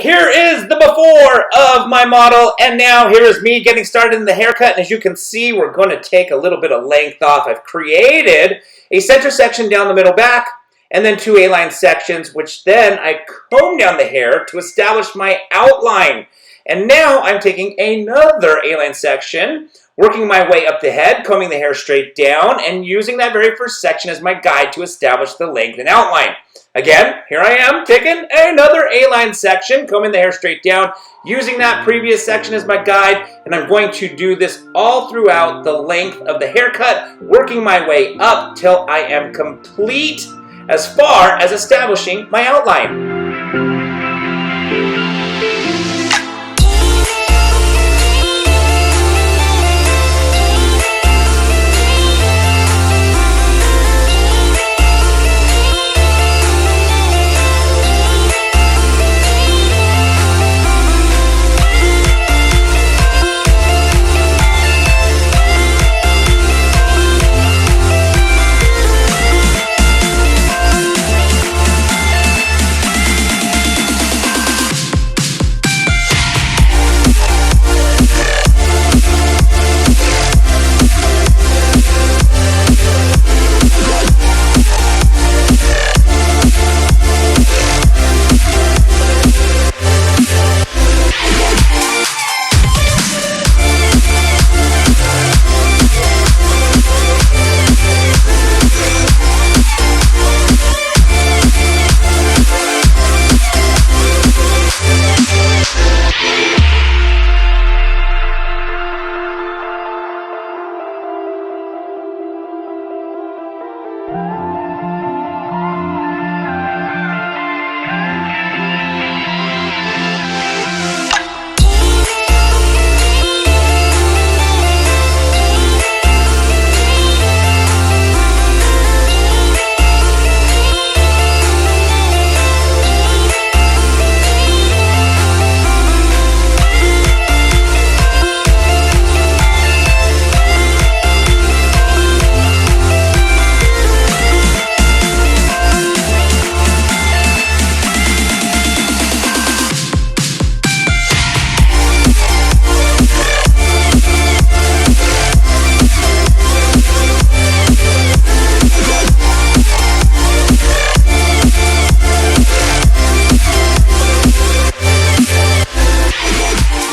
here is the before of my model, and now here is me getting started in the haircut. And as you can see, we're going to take a little bit of length off. I've created a center section down the middle back, and then two A-line sections, which then I comb down the hair to establish my outline. And now I'm taking another A-line section, working my way up the head, combing the hair straight down, and using that very first section as my guide to establish the length and outline. Again, here I am taking another A-line section, combing the hair straight down, using that previous section as my guide, and I'm going to do this all throughout the length of the haircut, working my way up till I am complete as far as establishing my outline.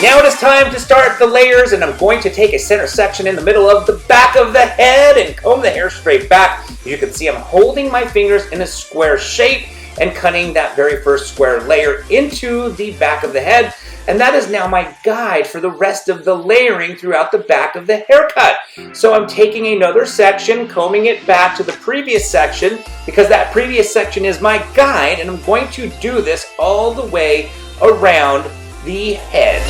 Now it is time to start the layers, and I'm going to take a center section in the middle of the back of the head and comb the hair straight back. As you can see, I'm holding my fingers in a square shape and cutting that very first square layer into the back of the head. And that is now my guide for the rest of the layering throughout the back of the haircut. So I'm taking another section, combing it back to the previous section, because that previous section is my guide, and I'm going to do this all the way around the head.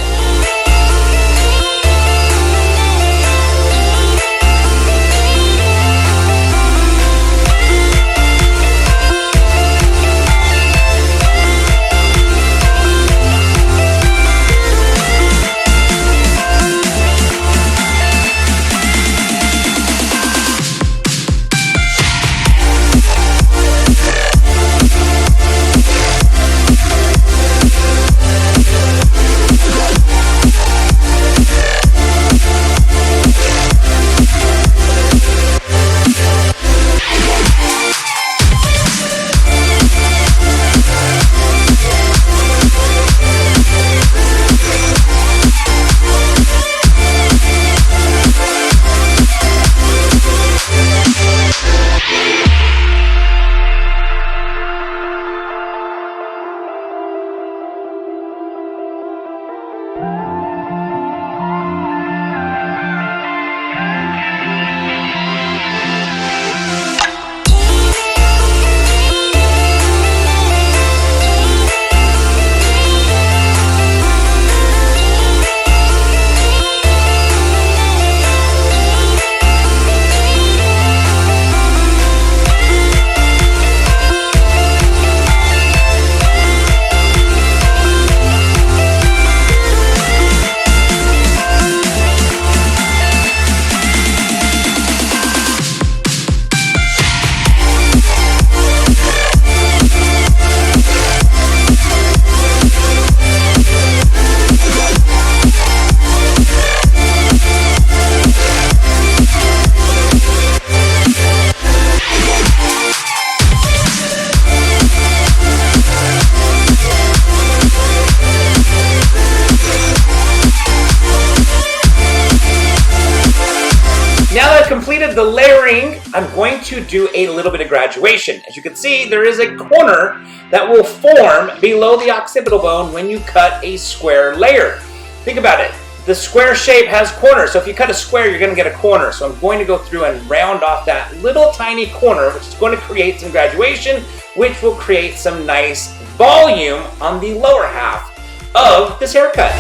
to do a little bit of graduation. As you can see, there is a corner that will form below the occipital bone when you cut a square layer. Think about it. The square shape has corners, so if you cut a square, you're going to get a corner. So I'm going to go through and round off that little tiny corner, which is going to create some graduation, which will create some nice volume on the lower half of this haircut.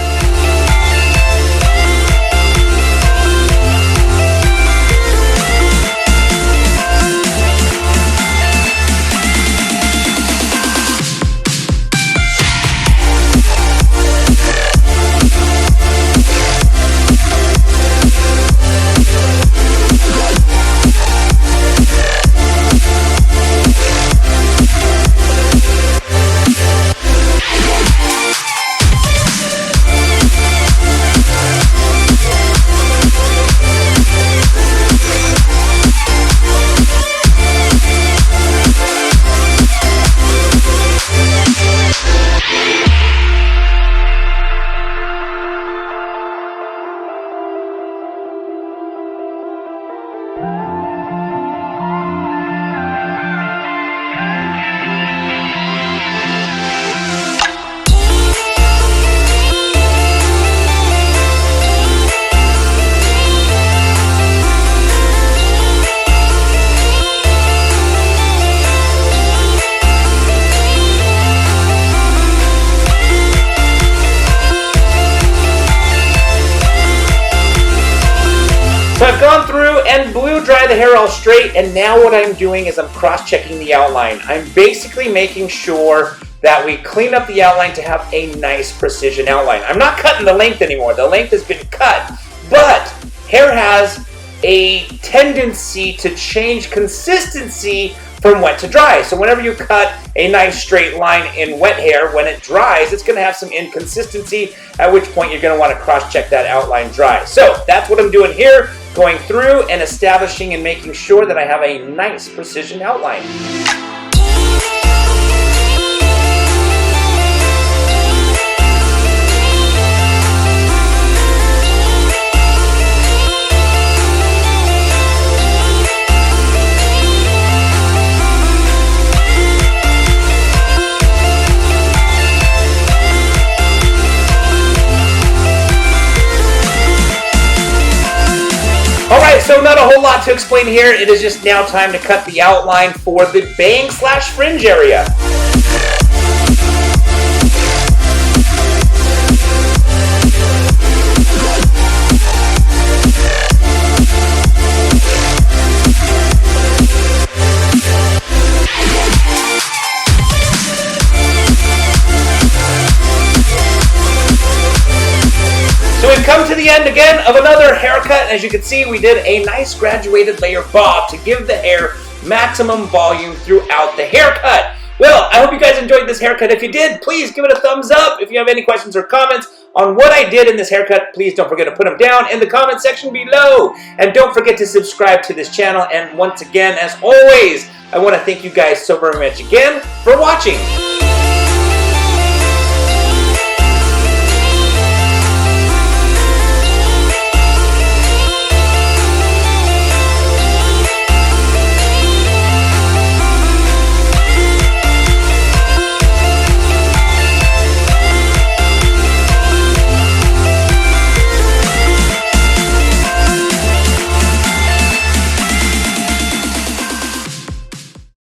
So I've gone through and blew dry the hair all straight, and now what I'm doing is I'm cross-checking the outline. I'm basically making sure that we clean up the outline to have a nice precision outline. I'm not cutting the length anymore. The length has been cut, but hair has a tendency to change consistency from wet to dry. So whenever you cut a nice straight line in wet hair, when it dries, it's going to have some inconsistency, at which point you're going to want to cross-check that outline dry. So that's what I'm doing here, going through and establishing and making sure that I have a nice precision outline. Alright, so not a whole lot to explain here. It is just now time to cut the outline for the bang/fringe area. So we've come to the end again of another haircut, and as you can see, we did a nice graduated layer bob to give the hair maximum volume throughout the haircut. Well, I hope you guys enjoyed this haircut. If you did, please give it a thumbs up. If you have any questions or comments on what I did in this haircut, please don't forget to put them down in the comment section below. And don't forget to subscribe to this channel. And once again, as always, I want to thank you guys so very much again for watching.